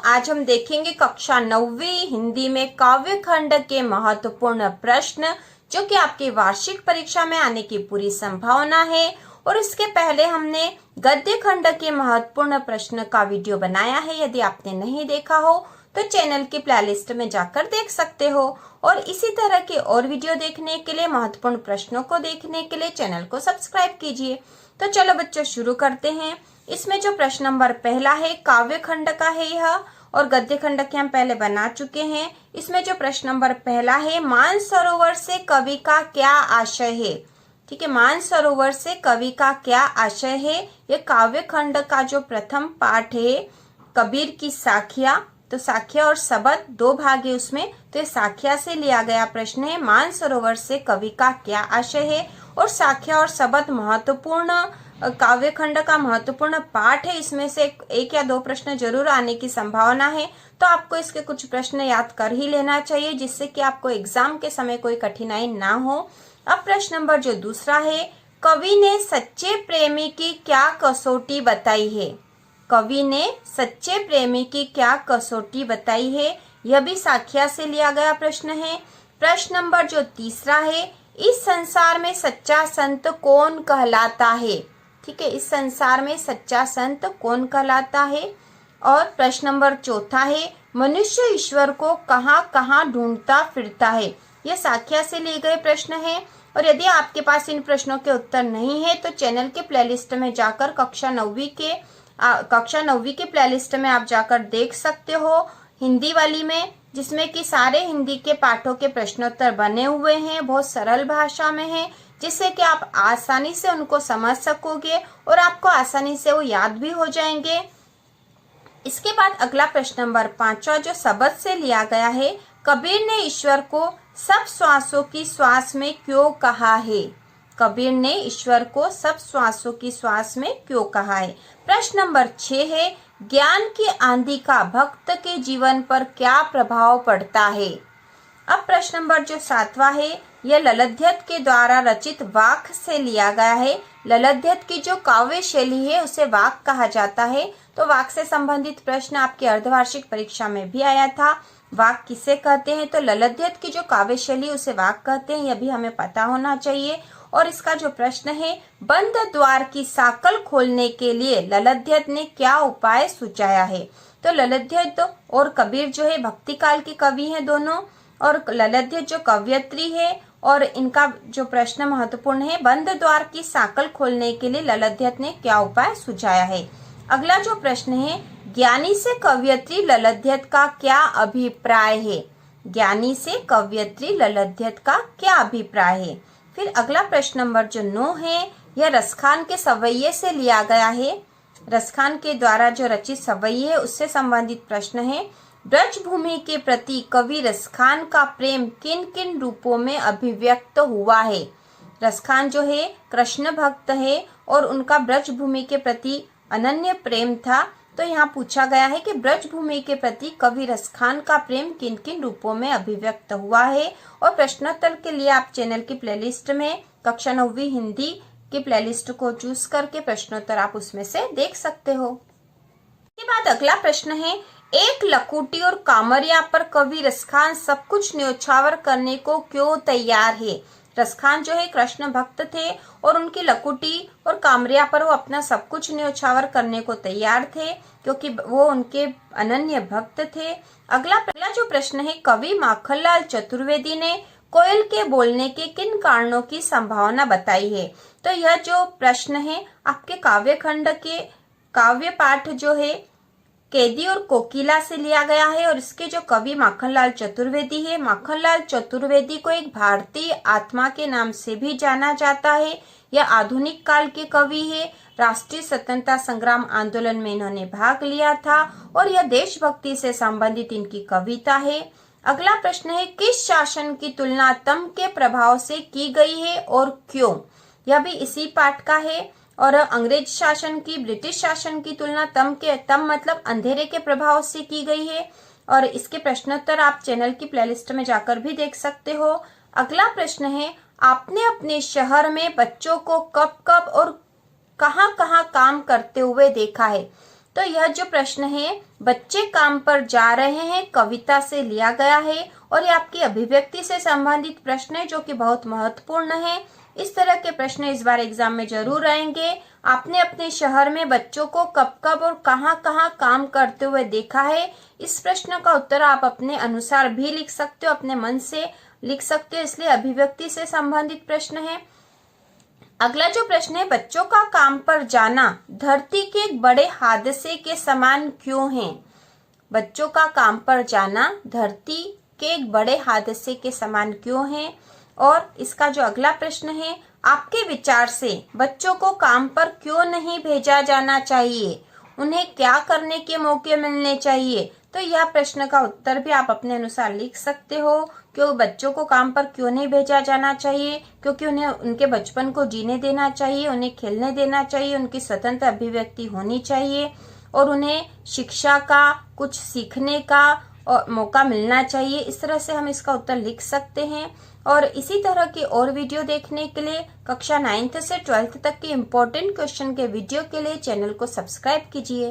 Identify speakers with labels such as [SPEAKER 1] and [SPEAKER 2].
[SPEAKER 1] आज हम देखेंगे कक्षा 9वीं हिंदी में काव्य खंड के महत्वपूर्ण प्रश्न जो कि आपकी वार्षिक परीक्षा में आने की पूरी संभावना है। और इसके पहले हमने गद्य खंड के महत्वपूर्ण प्रश्न का वीडियो बनाया है। यदि आपने नहीं देखा हो तो चैनल की प्लेलिस्ट में जाकर देख सकते हो। और इसी तरह के और वीडियो देखने के लिए, महत्वपूर्ण प्रश्नों को देखने के लिए चैनल को सब्सक्राइब कीजिए। तो चलो बच्चों शुरू करते हैं। इसमें जो प्रश्न नंबर पहला है काव्य खंड का है यह, और गद्य खंड के हम पहले बना चुके हैं। इसमें जो प्रश्न नंबर पहला है, मानसरोवर से कवि का क्या आशय है। ठीक है, मानसरोवर से कवि का क्या आशय है। ये काव्य खंड का जो प्रथम पाठ है कबीर की साखिया, तो साखिया और सबद दो भाग है उसमें, तो ये साखिया से लिया गया प्रश्न है। मानसरोवर से कवि का क्या आशय है। और साखिया और सबद महत्वपूर्ण काव्य खंड का महत्वपूर्ण पाठ है। इसमें से एक या दो प्रश्न जरूर आने की संभावना है, तो आपको इसके कुछ प्रश्न याद कर ही लेना चाहिए जिससे कि आपको एग्जाम के समय कोई कठिनाई ना हो। अब प्रश्न नंबर जो दूसरा है, कवि ने सच्चे प्रेमी की क्या कसौटी बताई है। कवि ने सच्चे प्रेमी की क्या कसौटी बताई है, यह भी साखिया से लिया गया प्रश्न है। प्रश्न नंबर जो तीसरा है, इस संसार में सच्चा संत कौन कहलाता है। ठीक है, इस संसार में सच्चा संत कौन कहलाता है। और प्रश्न नंबर चौथा है, मनुष्य ईश्वर को कहाँ कहाँ ढूंढता फिरता है। ये साखिया से लिए गए प्रश्न हैं। और यदि आपके पास इन प्रश्नों के उत्तर नहीं है तो चैनल के प्लेलिस्ट में जाकर कक्षा 9वीं के प्लेलिस्ट में आप जाकर देख सकते हो, हिंदी वाली में, जिसमें कि सारे हिंदी के पाठों के प्रश्नोत्तर बने हुए हैं, बहुत सरल भाषा में है, जिससे कि आप आसानी से उनको समझ सकोगे और आपको आसानी से वो याद भी हो जाएंगे। इसके बाद अगला प्रश्न नंबर 5वां जो सबद से लिया गया है, कबीर ने ईश्वर को सब श्वासों की श्वास में क्यों कहा है। कबीर ने ईश्वर को सब श्वासों की श्वास में क्यों कहा है। प्रश्न नंबर 6 है, ज्ञान की आंधी का भक्त के जीवन पर क्या प्रभाव पड़ता है। अब प्रश्न नंबर जो 7वां है, यह ललध्यत के द्वारा रचित वाक से लिया गया है। ललध्यत की जो काव्य शैली है उसे वाक कहा जाता है। तो वाक से संबंधित प्रश्न आपके अर्धवार्षिक परीक्षा में भी आया था। वाक किसे कहते हैं, तो ललध्यत की जो काव्य शैली उसे वाक कहते हैं, यह भी हमें पता होना चाहिए। और इसका जो प्रश्न है, बंद द्वार की साकल खोलने के लिए ललध्यत ने क्या उपाय सुझाया है। तो ललध्यत और कबीर जो है भक्ति काल के कवि हैं दोनों, और ललध्यत जो कवयित्री है, और इनका जो प्रश्न महत्वपूर्ण है, बंद द्वार की साकल खोलने के लिए ललध्यत ने क्या उपाय सुझाया है। अगला जो प्रश्न है, ज्ञानी से कवयित्री ललध्यत का क्या अभिप्राय है। ज्ञानी से कवयित्री ललध्यत का क्या अभिप्राय है। फिर अगला प्रश्न नंबर जो 9 है, यह रसखान के सवैये से लिया गया है। रसखान के द्वारा जो रचित सवैये है उससे संबंधित प्रश्न है। ब्रजभूमि के प्रति कवि रसखान का प्रेम किन किन रूपों में अभिव्यक्त हुआ है। रसखान जो है कृष्ण भक्त है और उनका ब्रजभूमि के प्रति अनन्य प्रेम था। तो यहाँ पूछा गया है कि ब्रजभूमि के प्रति कवि रसखान का प्रेम किन किन रूपों में अभिव्यक्त हुआ है। और प्रश्नोत्तर के लिए आप चैनल की प्लेलिस्ट में कक्षा 9वीं हिंदी की प्लेलिस्ट को चूज करके प्रश्नोत्तर आप उसमें से देख सकते हो। इसके बाद अगला प्रश्न है, एक लकुटी और कामरिया पर कवि रसखान सब कुछ न्योछावर करने को क्यों तैयार है। रसखान जो है कृष्ण भक्त थे और उनकी लकुटी और कामरिया पर वो अपना सब कुछ न्योछावर करने को तैयार थे क्योंकि वो उनके अनन्य भक्त थे। अगला जो प्रश्न है, कवि माखनलाल चतुर्वेदी ने कोयल के बोलने के किन कारणों की संभावना बताई है। तो यह जो प्रश्न है आपके काव्य खंड के काव्य पाठ जो है कैदी और कोकिला से लिया गया है। और इसके जो कवि माखनलाल चतुर्वेदी है, माखनलाल चतुर्वेदी को एक भारतीय आत्मा के नाम से भी जाना जाता है। यह आधुनिक काल के कवि है। राष्ट्रीय स्वतंत्रता संग्राम आंदोलन में इन्होंने भाग लिया था और यह देशभक्ति से संबंधित इनकी कविता है। अगला प्रश्न है, किस शासन की तुलना तम के प्रभाव से की गई है और क्यों। यह भी इसी पाठ का है। और अंग्रेज शासन की, ब्रिटिश शासन की तुलना तम मतलब अंधेरे के प्रभाव से की गई है। और इसके प्रश्नोत्तर आप चैनल की प्लेलिस्ट में जाकर भी देख सकते हो। अगला प्रश्न है, आपने अपने शहर में बच्चों को कब कब और कहाँ कहाँ काम करते हुए देखा है। तो यह जो प्रश्न है बच्चे काम पर जा रहे हैं कविता से लिया गया है और ये आपकी अभिव्यक्ति से संबंधित प्रश्न है जो कि बहुत महत्वपूर्ण है। इस तरह के प्रश्न इस बार एग्जाम में जरूर आएंगे। आपने अपने शहर में बच्चों को कब कब और कहां कहां काम करते हुए देखा है? इस प्रश्न का उत्तर आप अपने अनुसार भी लिख सकते हो, अपने मन से लिख सकते हो, इसलिए अभिव्यक्ति से संबंधित प्रश्न है। अगला जो प्रश्न है, बच्चों का काम पर जाना धरती के एक बड़े हादसे के समान क्यों है? बच्चों का काम पर जाना धरती के एक बड़े हादसे के समान क्यों है? और इसका जो अगला प्रश्न है, आपके विचार से बच्चों को काम पर क्यों नहीं भेजा जाना चाहिए? उन्हें क्या करने के मौके मिलने चाहिए? तो यह प्रश्न का उत्तर भी आप अपने अनुसार लिख सकते हो कि बच्चों को काम पर क्यों नहीं भेजा जाना चाहिए, क्योंकि उन्हें उनके बचपन को जीने देना चाहिए, उन्हें खेलने देना चाहिए, उनकी स्वतंत्र अभिव्यक्ति होनी चाहिए और उन्हें शिक्षा का कुछ सीखने का और मौका मिलना चाहिए। इस तरह से हम इसका उत्तर लिख सकते हैं। और इसी तरह के और वीडियो देखने के लिए कक्षा 9th से 12th तक के इम्पोर्टेंट क्वेश्चन के वीडियो के लिए चैनल को सब्सक्राइब कीजिए।